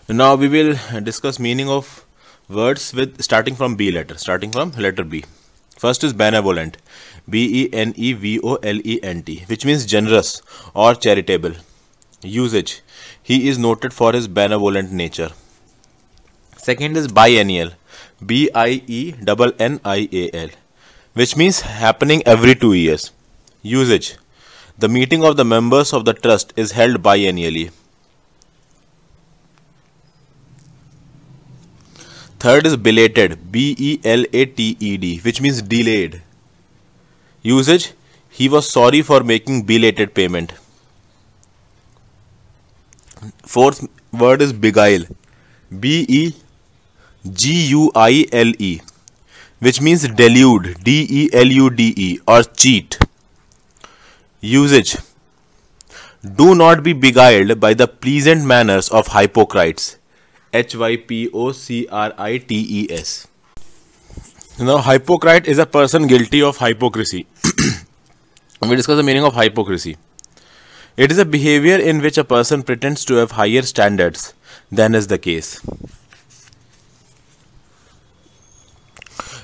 Now we will discuss meaning of words with starting from B letter, starting from letter B. First is benevolent, Benevolent, which means generous or charitable. Usage: he is noted for his benevolent nature. Second is biennial, Biennial, which means happening every 2 years. Usage: the meeting of the members of the trust is held biennially. Third is belated, Belated, which means delayed. Usage: he was sorry for making belated payment. Fourth word is beguile, Beguile, which means delude, Delude, or cheat. Usage: do not be beguiled by the pleasant manners of hypocrites, Hypocrites. Now, hypocrite is a person guilty of hypocrisy. We discuss the meaning of hypocrisy. It is a behavior in which a person pretends to have higher standards than is the case.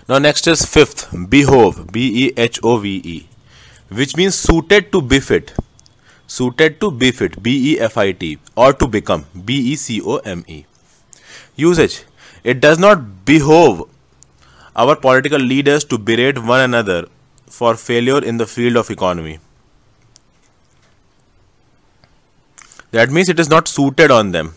Now, next is fifth, behove, Behove, which means suited to befit, Befit, or to become, Become. Usage: it does not behove our political leaders to berate one another for failure in the field of economy. That means it is not suited on them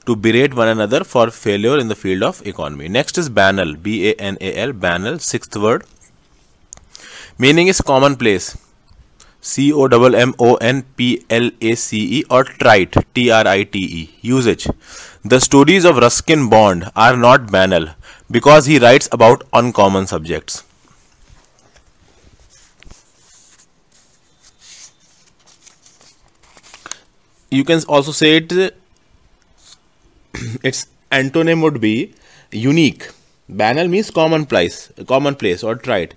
to berate one another for failure in the field of economy. Next is banal, Banal, banal, sixth word. Meaning is commonplace, Commonplace, or trite, Trite. Usage: the stories of Ruskin Bond are not banal because he writes about uncommon subjects. You can also say its antonym would be unique. Banal means commonplace or trite.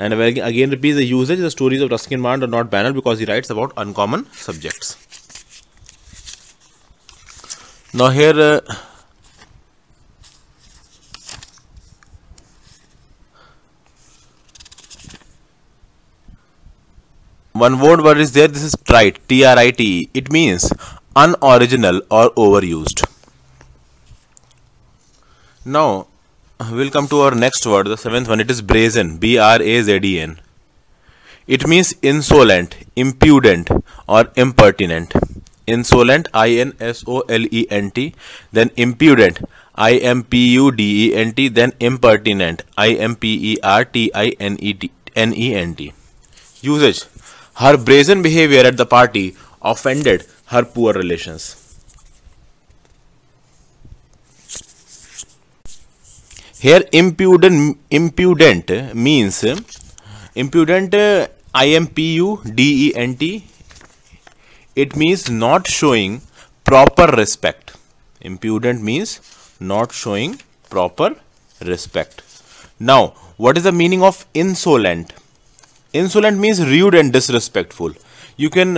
And again repeats the usage: the stories of Ruskin Bond are not banal because he writes about uncommon subjects. Now here one word is there. This is trite, Trite. It means unoriginal or overused. Now we'll come to our next word, the seventh one. It is brazen, Brazen. It means insolent, impudent, or impertinent. Insolent, Insolent, then impudent, Impudent, then impertinent, Impertinent. Usage: her brazen behavior at the party offended her poor relations. Here impudent means impudent, Impudent. It means not showing proper respect. Impudent means not showing proper respect. Now, what is the meaning of insolent? Insolent means rude and disrespectful. You can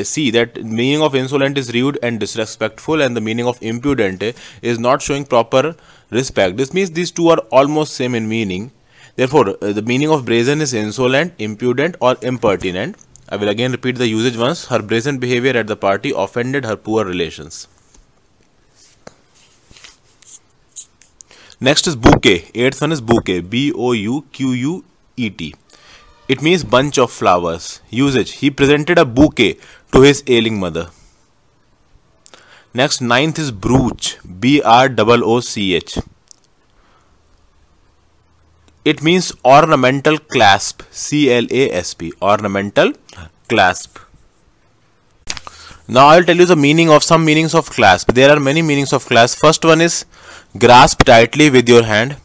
see that meaning of insolent is rude and disrespectful, and the meaning of impudent is not showing proper respect. This means these two are almost same in meaning. Therefore, the meaning of brazen is insolent, impudent, or impertinent. I will again repeat the usage once. Her brazen behavior at the party offended her poor relations. Next is bouquet. Eighth one is bouquet, Bouquet. It means bunch of flowers. Usage: he presented a bouquet to his ailing mother. Next, ninth is brooch, Brooch. It means ornamental clasp, Clasp, ornamental clasp. Now I will tell you the meaning of some meanings of clasp. There are many meanings of clasp. First one is grasp tightly with your hand.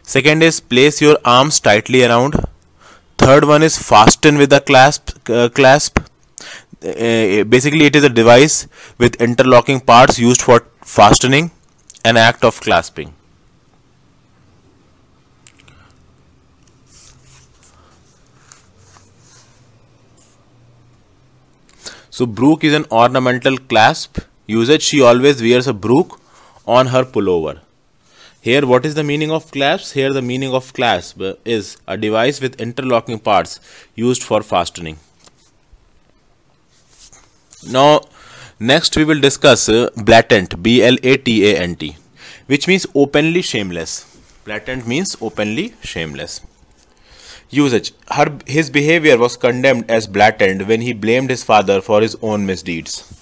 Second is place your arms tightly around. Third one is fasten with a clasp. Basically, it is a device with interlocking parts used for fastening, an act of clasping. So, brooch is an ornamental clasp Usage, she always wears a brook on her pullover. Here, what is the meaning of clasp? Here, the meaning of clasp is a device with interlocking parts used for fastening. Now, next we will discuss blatant, B-L-A-T-A-N-T, which means openly shameless. Blatant means openly shameless. Usage, his behavior was condemned as blatant when he blamed his father for his own misdeeds.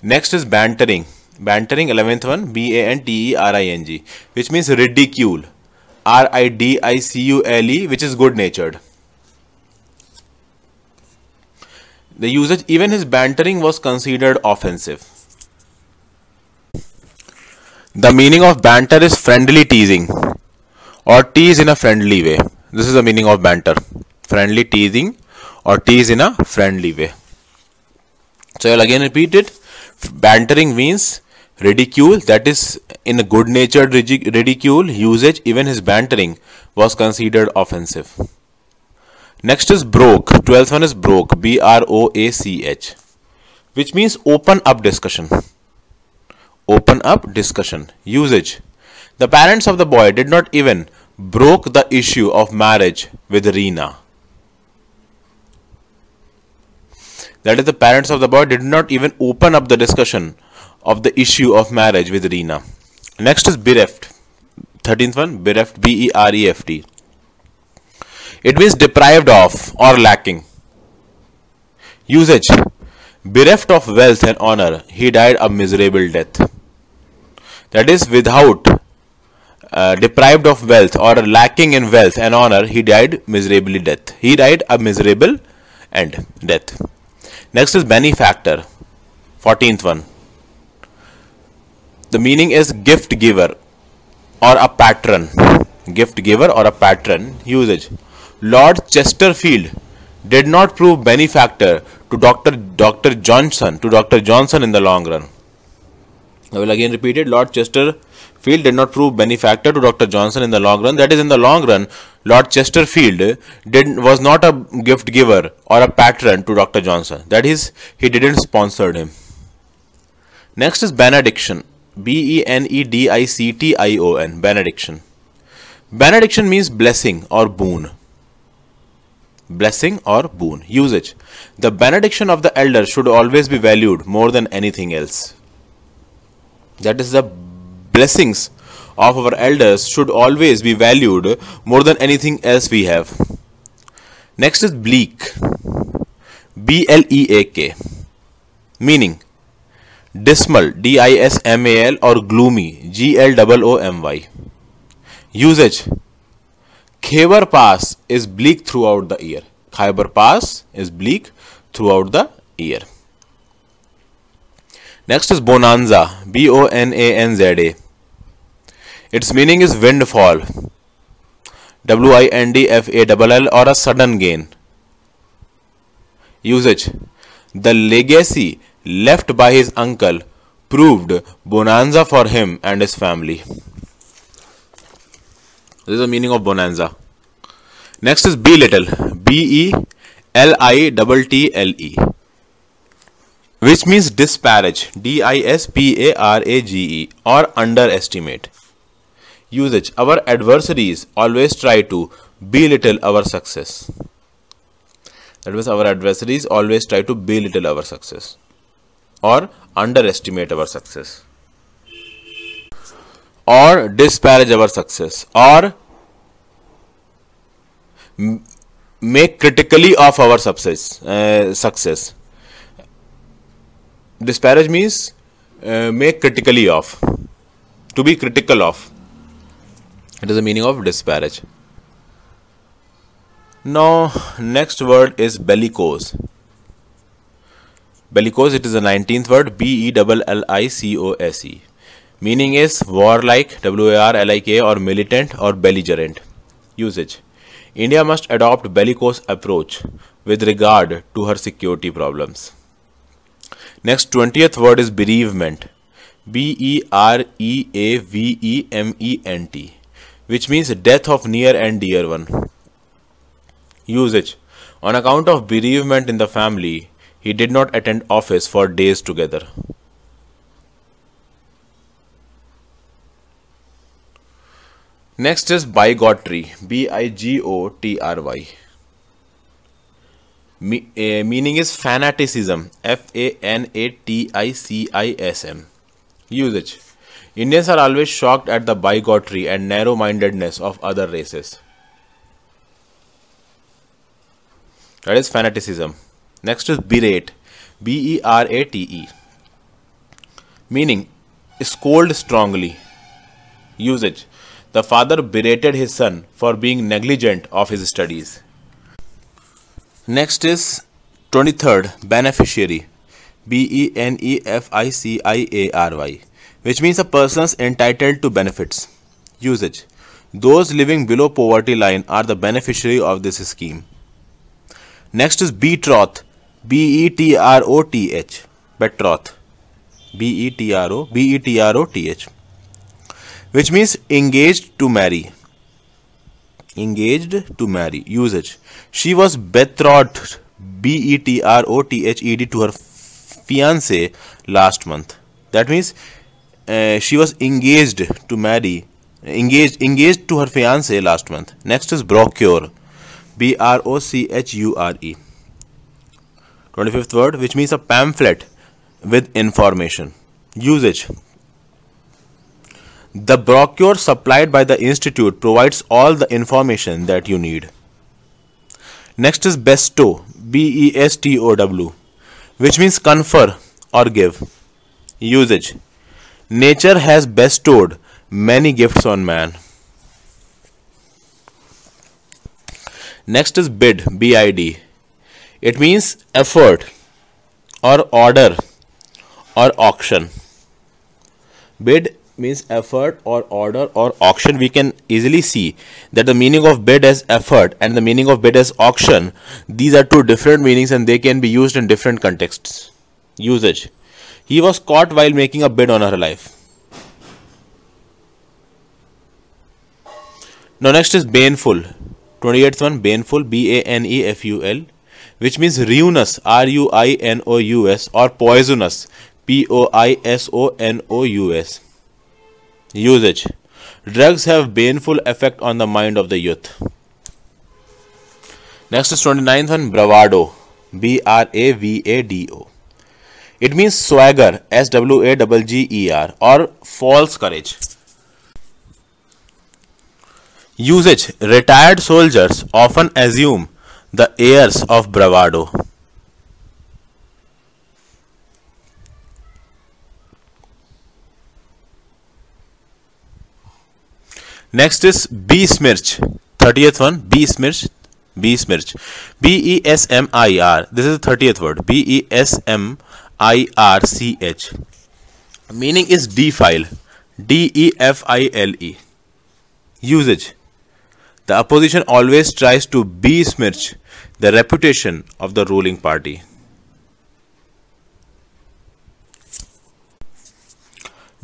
Next is bantering. Bantering, 11th one, B-A-N-T-E-R-I-N-G, which means ridicule, R-I-D-I-C-U-L-E, which is good-natured. The usage, even his bantering was considered offensive. The meaning of banter is friendly teasing or tease in a friendly way. This is the meaning of banter. Friendly teasing or tease in a friendly way. So I'll again repeat it. Bantering means ridicule, that is in a good-natured ridicule. Usage, even his bantering was considered offensive. Next is broke. 12th one is broke, B-R-O-A-C-H, which means open up discussion. Open up discussion. Usage, the parents of the boy did not even broke the issue of marriage with Reena. That is, the parents of the boy did not even open up the discussion of the issue of marriage with Reena. Next is bereft. 13th one, bereft, B-E-R-E-F-T. It means deprived of or lacking. Usage, bereft of wealth and honor, he died a miserable death. That is, without, deprived of wealth or lacking in wealth and honor, he died miserably death. He died a miserable end, death. Next is benefactor. 14th one. The meaning is gift giver or a patron. Gift giver or a patron. Usage, Lord Chesterfield did not prove benefactor to Dr. Johnson in the long run. I will again repeat it. Lord Chesterfield did not prove benefactor to Dr. Johnson in the long run. That is, in the long run, Lord Chesterfield was not a gift giver or a patron to Dr. Johnson. That is, he didn't sponsor him. Next is benediction. B-E-N-E-D-I-C-T-I-O-N. Benediction. Benediction means blessing or boon. Blessing or boon. Usage, the benediction of the elder should always be valued more than anything else. That is, the blessings of our elders should always be valued more than anything else we have. Next is bleak. B-L-E-A-K. Meaning dismal, D-I-S-M-A-L, or gloomy, G-L-O-O-M-Y. Usage, Khyber Pass is bleak throughout the year. Khyber Pass is bleak throughout the year. Next is bonanza, B-O-N-A-N-Z-A. Its meaning is windfall, W-I-N-D-F-A-L-L, or a sudden gain. Usage, the legacy left by his uncle proved bonanza for him and his family. This is the meaning of bonanza. Next is belittle, B-E-L-I-T-T-L-E, which means disparage, D-I-S-P-A-R-A-G-E, or underestimate. Usage, our adversaries always try to belittle our success. That means our adversaries always try to belittle our success or underestimate our success or disparage our success or make critically of our success. Disparage means make critically of, to be critical of. It is the meaning of disparage. Now, next word is bellicose. Bellicose, it is the 19th word, B-E-L-L-I-C-O-S-E. Meaning is warlike, W-A-R-L-I-K, or militant or belligerent. Usage, India must adopt bellicose approach with regard to her security problems. Next, 20th word is bereavement, B-E-R-E-A-V-E-M-E-N-T, which means death of near and dear one. Usage, on account of bereavement in the family, He did not attend office for days together. Next is bigotry. Bigotry. Meaning is fanaticism. Fanaticism. Usage. Indians are always shocked at the bigotry and narrow-mindedness of other races. That is fanaticism. Next is berate. Berate. Meaning scold strongly. Usage. The father berated his son for being negligent of his studies. Next is 23rd, beneficiary. Beneficiary, which means a person entitled to benefits. Usage. Those living below poverty line are the beneficiary of this scheme. Next is betroth. Betroth. Betroth. Betroth. Which means engaged to marry. Engaged to marry. Usage. She was betrothed. Betrothed to her fiance last month. That means she was engaged to marry. Engaged to her fiance last month. Next is brochure. Brochure. 25th word, which means a pamphlet with information. Usage. The brochure supplied by the institute provides all the information that you need. Next is bestow. Bestow, which means confer or give. Usage. Nature has bestowed many gifts on man. Next is bid. Bid. It means effort or order or auction. Bid means effort or order or auction. We can easily see that the meaning of bid as effort and the meaning of bid as auction, these are two different meanings and they can be used in different contexts. Usage. He was caught while making a bid on her life. Now next is baneful. 28th one, baneful. Baneful, which means ruinous. Ruinous or poisonous. Poisonous. Usage. Drugs have baneful effect on the mind of the youth. Next is 29th one, bravado. Bravado. It means swagger. Swagger or false courage. Usage. Retired soldiers often assume the airs of bravado. Next is besmirch. 30th one, besmirch. Besmirch. Besmir. This is the 30th word. Besmirch. Meaning is defile. Defile. Usage. The opposition always tries to besmirch the reputation of the ruling party.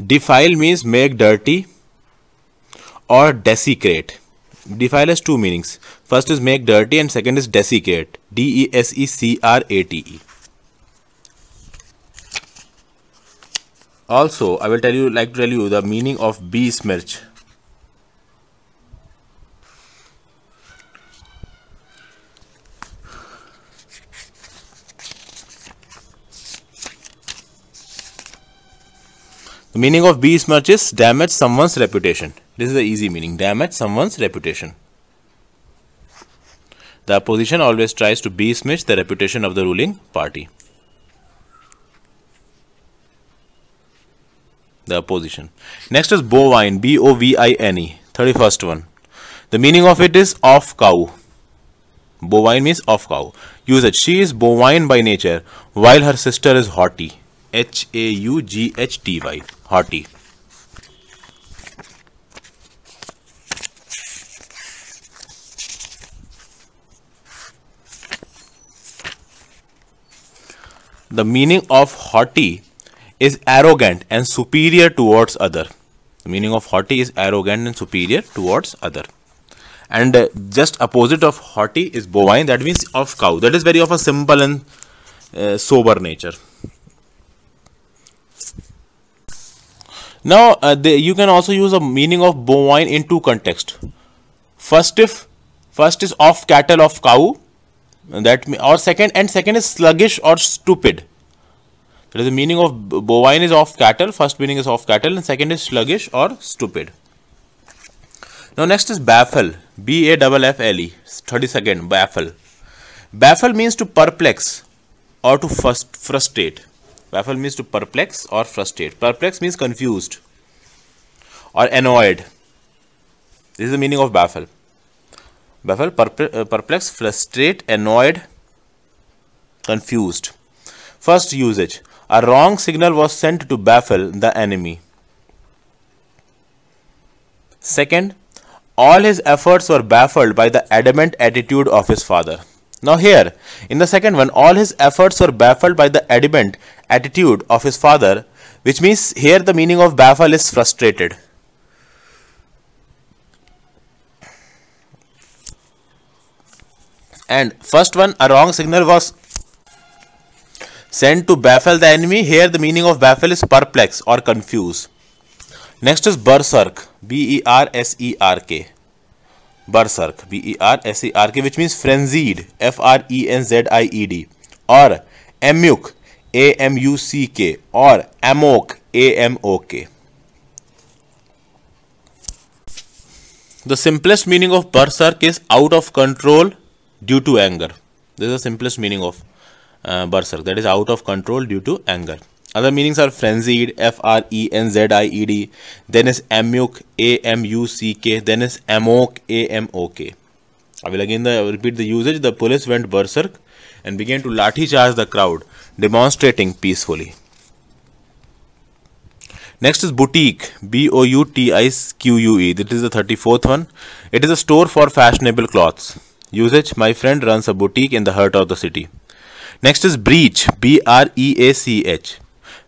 Defile means make dirty or desecrate. Defile has two meanings. First is make dirty and second is desecrate. Desecrate. Also, I will like to tell you the meaning of besmirch. The meaning of besmirch is damage someone's reputation. This is the easy meaning. Damage someone's reputation. The opposition always tries to besmirch the reputation of the ruling party. The opposition. Next is bovine. Bovine. 31st one. The meaning of it is off cow. Bovine means off cow. Usage. She is bovine by nature while her sister is haughty. Haughty. Haughty. The meaning of haughty is arrogant and superior towards other. The meaning of haughty is arrogant and superior towards other. And just opposite of haughty is bovine. That means of cow. That is very of a simple and sober nature. Now you can also use a meaning of bovine in two contexts. First is off cattle of cow, or second is sluggish or stupid. That is the meaning of bovine is off cattle. First meaning is off cattle, and second is sluggish or stupid. Now next is baffle. BAFFLE. 32nd, baffle. Baffle means to perplex or to frustrate. Baffle means to perplex or frustrate. Perplex means confused or annoyed. This is the meaning of baffle. Baffle, perplex, frustrate, annoyed, confused. First usage. A wrong signal was sent to baffle the enemy. Second, all his efforts were baffled by the adamant attitude of his father. Now here, in the second one, all his efforts were baffled by the adamant attitude of his father, which means here the meaning of baffle is frustrated. And first one, a wrong signal was sent to baffle the enemy. Here the meaning of baffle is perplex or confuse. Next is berserk. BERSERK. Berserk. BERSERK, which means frenzied. FRENZIED. Or amok. AMUCK. Or amok. AMOK. The simplest meaning of berserk is out of control due to anger. This is the simplest meaning of berserk, that is out of control due to anger. Other meanings are frenzied, FRENZIED, then is amok, AMUCK, then is amok, AMOK. I will again repeat the usage. The police went berserk and began to lathi charge the crowd, demonstrating peacefully. Next is boutique, BOUTIQUE. This is the 34th one. It is a store for fashionable clothes. Usage, my friend runs a boutique in the heart of the city. Next is breach, BREACH,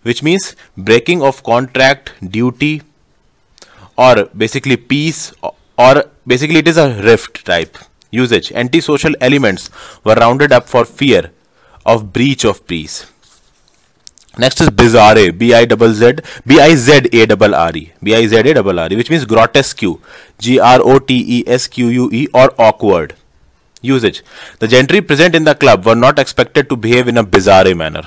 which means breaking of contract, duty, or basically peace, or basically it is a rift type. Usage, antisocial elements were rounded up for fear of breach of peace. Next is bizarre, BIZARRE, which means grotesque, GROTESQUE, or awkward. Usage, the gentry present in the club were not expected to behave in a bizarre manner.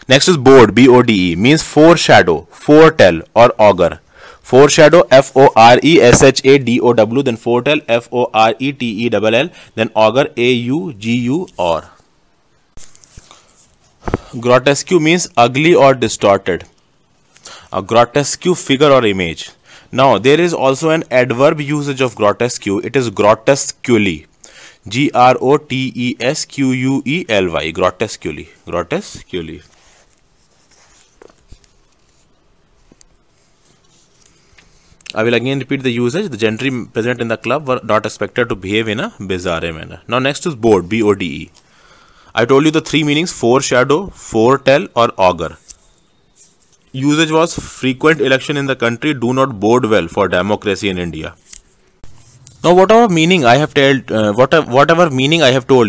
Next is bode, BODE, means foreshadow, foretell, or augur. Foreshadow, FORESHADOW, then foretell, FORETELL, then augur, AUGU, or. Grotesque means ugly or distorted. A grotesque figure or image. Now, there is also an adverb usage of grotesque. It is grotesquely. GROTESQUELY. Grotesquely. Grotesquely. I will again repeat the usage. The gentry present in the club were not expected to behave in a bizarre manner. Now, next is bode, BODE. I told you the three meanings: foreshadow, foretell, or augur. Usage was frequent election in the country do not bode well for democracy in India. Now, whatever meaning I have told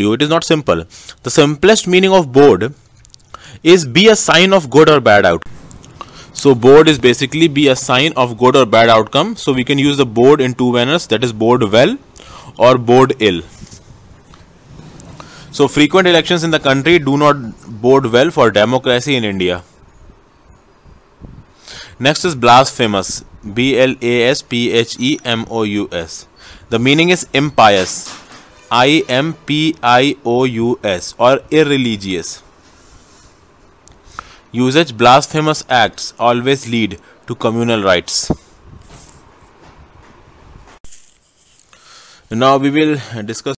you, it is not simple. The simplest meaning of bode is be a sign of good or bad outcome. So, bode is basically be a sign of good or bad outcome. So, we can use the bode in two manners, that is bode well or bode ill. So, frequent elections in the country do not bode well for democracy in India. Next is blasphemous, BLASPHEMOUS. The meaning is impious, IMPIOUS, or irreligious. Usage, blasphemous acts always lead to communal rights. Now we will discuss